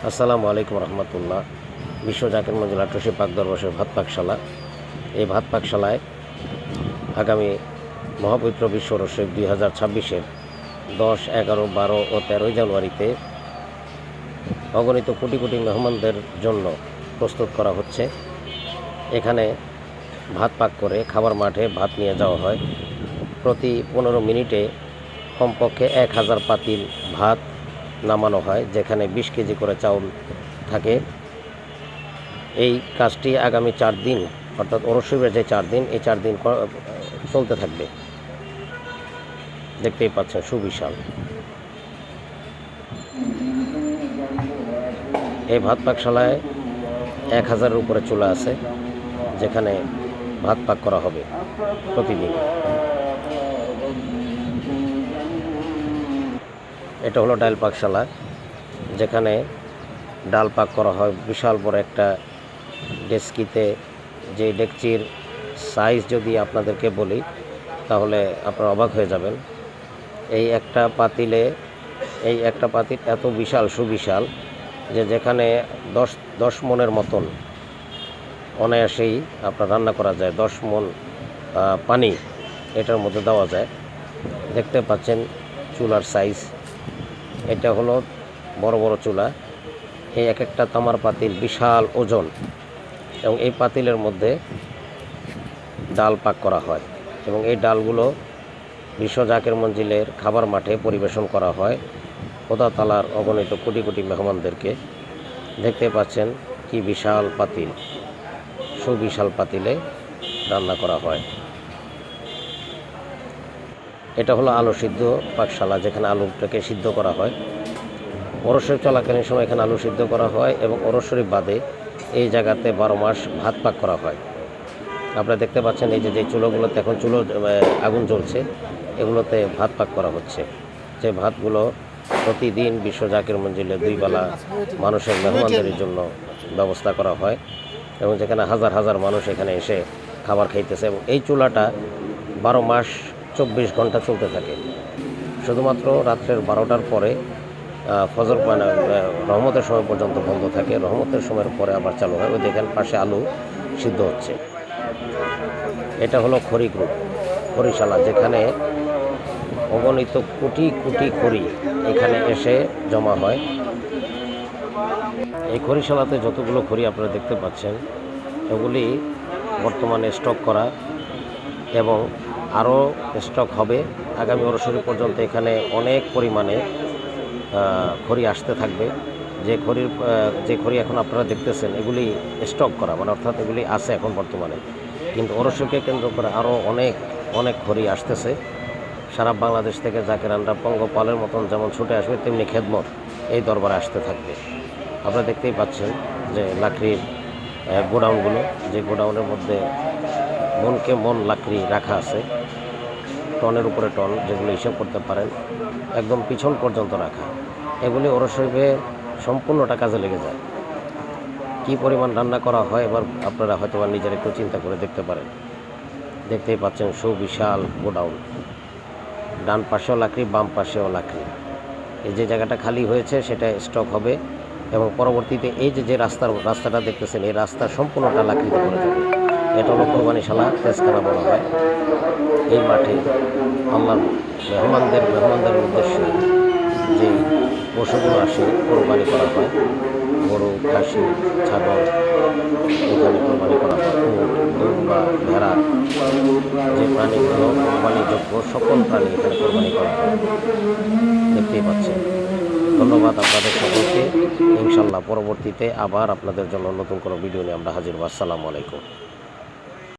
আসসালামু আলাইকুম রহমতুল্লাহ। বিশ্ব জাকির মঞ্জিল আট্রসি পাক দরবারের ভাত পাকশালা। এই ভাত পাকশালায় আগামী মহাপবিত্র বিশ্ব রসেক 2026-এর 10, 11, 12 ও 13 জানুয়ারিতে অগণিত কোটি কোটি মেহমানদের জন্য প্রস্তুত করা হচ্ছে। এখানে ভাত পাক করে খাবার মাঠে ভাত নিয়ে যাওয়া হয়। প্রতি 15 মিনিটে কমপক্ষে 1000 পাতিল ভাত নামানো হয়, যেখানে 20 কেজি করে চাউল থাকে। এই কাজটি আগামী 4 দিন, অর্থাৎ ওরস শরীফের যে 4 দিন, এই 4 দিন চলতে থাকবে। দেখতেই পাচ্ছেন সুবিশাল এই ভাত পাকশালায় 1000-এর উপরে চুলা আছে, যেখানে ভাত পাক করা হবে প্রতিদিন। এটা হলো ডাল পাকশালা, যেখানে ডাল পাক করা হয় বিশাল বড় একটা ডেচকিতে। যে ডেকচির সাইজ যদি আপনাদেরকে বলি তাহলে আপনারা অবাক হয়ে যাবেন। এই একটা পাতিল এত বিশাল সুবিশাল যে যেখানে 10 মনের মতন অনায়াসেই আপনার রান্না করা যায়। 10 মন পানি এটার মধ্যে দেওয়া যায়। দেখতে পাচ্ছেন চুলার সাইজ। এটা হলো বড় বড় চুলা। এই একটা তামার পাতিল, বিশাল ওজন, এবং এই পাতিলের মধ্যে ডাল পাক করা হয় এবং এই ডালগুলো বিশ্ব জাকির মঞ্জিলের খাবার মাঠে পরিবেশন করা হয় খোদা তাআলার অগণিত কোটি কোটি মেহমানদেরকে। দেখতে পাচ্ছেন কি বিশাল পাতিল, সুবিশাল পাতিলে রান্না করা হয়। এটা হলো আলু সিদ্ধ পাকশালা, যেখানে আলুটাকে সিদ্ধ করা হয়। ওরস শরীফ চলাকালীন সময় এখানে আলু সিদ্ধ করা হয় এবং ওরস শরীফ বাদে এই জায়গাতে 12 মাস ভাত পাক করা হয়। আপনারা দেখতে পাচ্ছেন এই যে চুলোগুলোতে এখন আগুন জ্বলছে, এগুলোতে ভাত পাক করা হচ্ছে। যে ভাতগুলো প্রতিদিন বিশ্ব জাকির মঞ্জিলে 2 বেলা মানুষের মেহমানদের জন্য ব্যবস্থা করা হয় এবং যেখানে হাজার হাজার মানুষ এখানে এসে খাবার খাইতেছে। এবং এই চুলাটা 12 মাস 24 ঘন্টা চলতে থাকে। শুধুমাত্র রাত্রের 12টার পরে ফজর রহমতের সময় পর্যন্ত বন্ধ থাকে। রহমতের সময়ের পরে আবার চালু হয়। ওই দেখেন পাশে আলু সিদ্ধ হচ্ছে। এটা হলো খড়ি গ্রুপ খড়িশালা, যেখানে অগণিত কোটি কোটি খড়ি এখানে এসে জমা হয়। এই খড়িশালাতে যতগুলো খড়ি আপনারা দেখতে পাচ্ছেন, এগুলি বর্তমানে স্টক করা এবং আরও স্টক হবে আগামী ওরস শরীফ পর্যন্ত। এখানে অনেক পরিমাণে খড়ি আসতে থাকবে। যে খড়ি এখন আপনারা দেখতেছেন, এগুলি স্টক করা, মানে অর্থাৎ এগুলি আছে এখন বর্তমানে, কিন্তু ওরস শরীফকে কেন্দ্র করে আরও অনেক খড়ি আসতেছে। সারা বাংলাদেশ থেকে জাকিরানরা পঙ্গপালের মতন যেমন ছুটে আসবে, তেমনি খেদমত এই দরবারে আসতে থাকবে। আপনারা দেখতেই পাচ্ছেন যে লাকড়ির গোডাউনগুলো, যে গোডাউনের মধ্যে মনকে মন লাকড়ি রাখা আছে, টনের উপরে টন, যেগুলো হিসাব করতে পারেন একদম পিছন পর্যন্ত রাখা। এগুলি ওরস শরীফে সম্পূর্ণটা কাজে লেগে যায়। কি পরিমাণ রান্না করা হয় এবার আপনারা হয়তো নিজের একটু চিন্তা করে দেখতে পারেন। দেখতেই পাচ্ছেন সুবিশাল গোডাউন, ডান পাশেও লাকড়ি, বাম পাশেও লাকড়ি। এই যে জায়গাটা খালি হয়েছে সেটা স্টক হবে এবং পরবর্তীতে এই যে রাস্তাটা দেখতেছেন, এই রাস্তা সম্পূর্ণটা লাকড়িতে পড়ে যাবে। এটা হলো কোরবানিশালা, তেজখানা বলা হয়। এই মাঠে আল্লাহর মেহমানদের উদ্দেশ্যে যে পশুগুলো আসে কোরবানি করা হয়, গরু, খাসি, ছাগল এখানে কোরবানি করা হয়। উট, দুম্বা, ভেড়া, যে প্রাণীগুলো কোরবানিযোগ্য সকল প্রাণী এখানে কোরবানি করা হয়। দেখতেই পাচ্ছেন। ধন্যবাদ আপনাদের সকলকে। ইনশাল্লাহ পরবর্তীতে আবার আপনাদের জন্য নতুন কোনো ভিডিও নিয়ে আমরা হাজির হব। আসসালামু আলাইকুম।